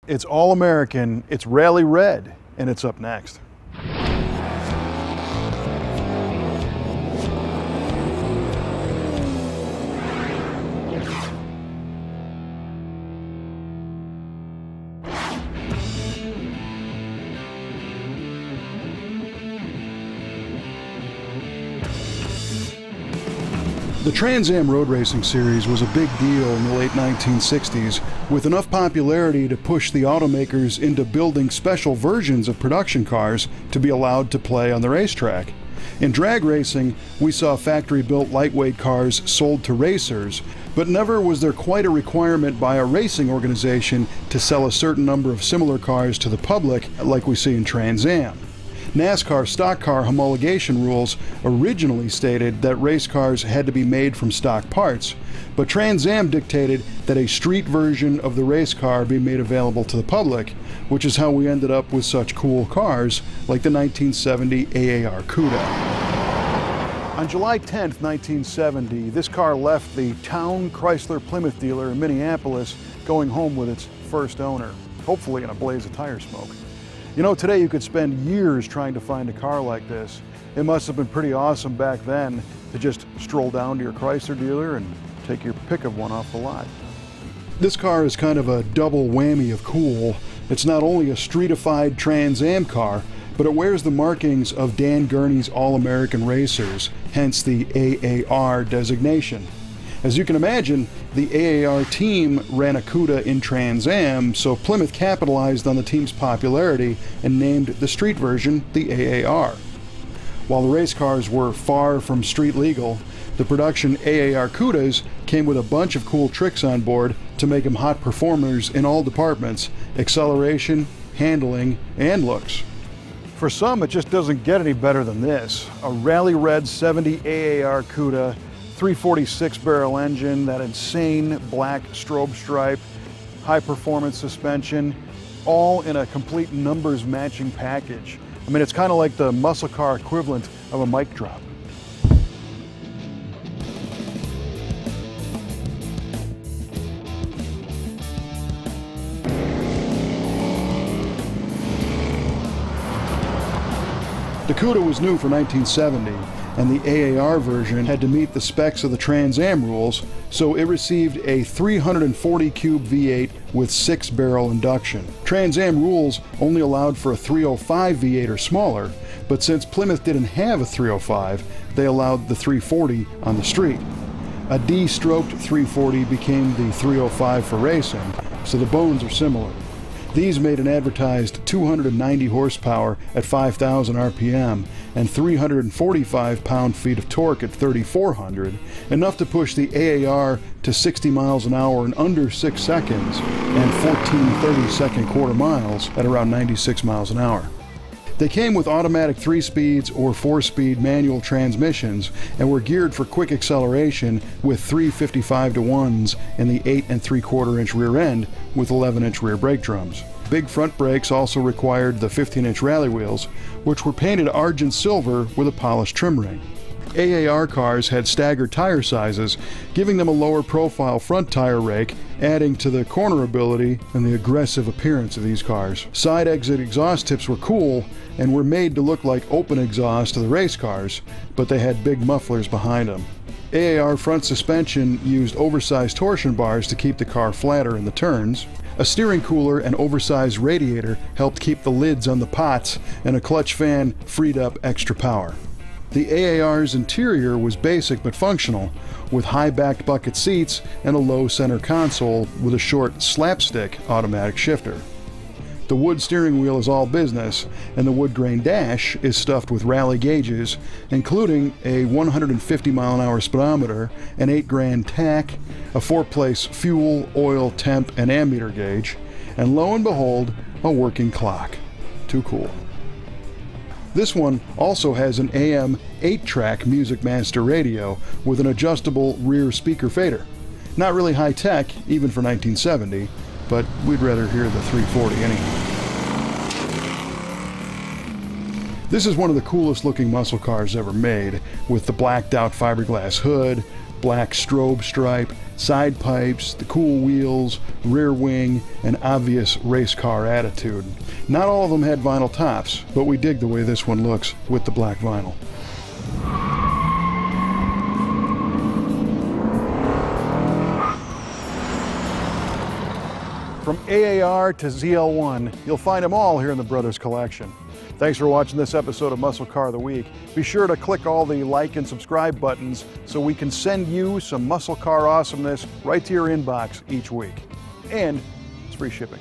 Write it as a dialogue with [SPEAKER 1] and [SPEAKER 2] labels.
[SPEAKER 1] It's all American, it's Rally Red, and it's up next. The Trans Am Road Racing Series was a big deal in the late 1960s, with enough popularity to push the automakers into building special versions of production cars to be allowed to play on the racetrack. In drag racing, we saw factory-built lightweight cars sold to racers, but never was there quite a requirement by a racing organization to sell a certain number of similar cars to the public like we see in Trans Am. NASCAR stock car homologation rules originally stated that race cars had to be made from stock parts, but Trans Am dictated that a street version of the race car be made available to the public, which is how we ended up with such cool cars like the 1970 AAR CUDA. On July 10, 1970, this car left the Town Chrysler Plymouth dealer in Minneapolis, going home with its first owner, hopefully in a blaze of tire smoke. You know, today you could spend years trying to find a car like this. It must have been pretty awesome back then to just stroll down to your Chrysler dealer and take your pick of one off the lot. This car is kind of a double whammy of cool. It's not only a streetified Trans Am car, but it wears the markings of Dan Gurney's All-American Racers, hence the AAR designation. As you can imagine, the AAR team ran a CUDA in Trans Am, so Plymouth capitalized on the team's popularity and named the street version the AAR. While the race cars were far from street legal, the production AAR CUDAs came with a bunch of cool tricks on board to make them hot performers in all departments: acceleration, handling, and looks. For some, it just doesn't get any better than this. A Rally Red 70 AAR CUDA, 346 barrel engine, that insane black strobe stripe, high performance suspension, all in a complete numbers matching package. I mean, it's kind of like the muscle car equivalent of a mic drop. The CUDA was new for 1970, and the AAR version had to meet the specs of the Trans Am rules, so it received a 340 cube V8 with 6-barrel induction. Trans Am rules only allowed for a 305 V8 or smaller, but since Plymouth didn't have a 305, they allowed the 340 on the street. A D-stroked 340 became the 305 for racing, so the bones are similar. These made an advertised 290 horsepower at 5,000 RPM and 345 pound-feet of torque at 3,400, enough to push the AAR to 60 miles an hour in under 6 seconds and 14 30-second quarter miles at around 96 miles an hour. They came with automatic 3-speeds or 4-speed manual transmissions and were geared for quick acceleration with 3 55-to-1s in the 8 3/4-inch rear end with 11-inch rear brake drums. Big front brakes also required the 15-inch rally wheels, which were painted argent silver with a polished trim ring. AAR cars had staggered tire sizes, giving them a lower profile front tire rake, adding to the cornerability and the aggressive appearance of these cars. Side exit exhaust tips were cool and were made to look like open exhaust to the race cars, but they had big mufflers behind them. AAR front suspension used oversized torsion bars to keep the car flatter in the turns. A steering cooler and oversized radiator helped keep the lids on the pots, and a clutch fan freed up extra power. The AAR's interior was basic but functional, with high-backed bucket seats and a low center console with a short slapstick automatic shifter. The wood steering wheel is all business, and the wood grain dash is stuffed with rally gauges, including a 150-mile-an-hour speedometer, an 8-grand tach, a 4-place fuel, oil, temp, and ammeter gauge, and lo and behold, a working clock. Too cool. This one also has an AM 8-track Music Master radio with an adjustable rear speaker fader. Not really high-tech, even for 1970, but we'd rather hear the 340 anyhow. This is one of the coolest looking muscle cars ever made, with the blacked out fiberglass hood, black strobe stripe, side pipes, the cool wheels, rear wing, and obvious race car attitude. Not all of them had vinyl tops, but we dig the way this one looks with the black vinyl. From AAR to ZL1, you'll find them all here in the Brothers Collection. Thanks for watching this episode of Muscle Car of the Week. Be sure to click all the like and subscribe buttons so we can send you some muscle car awesomeness right to your inbox each week. And it's free shipping.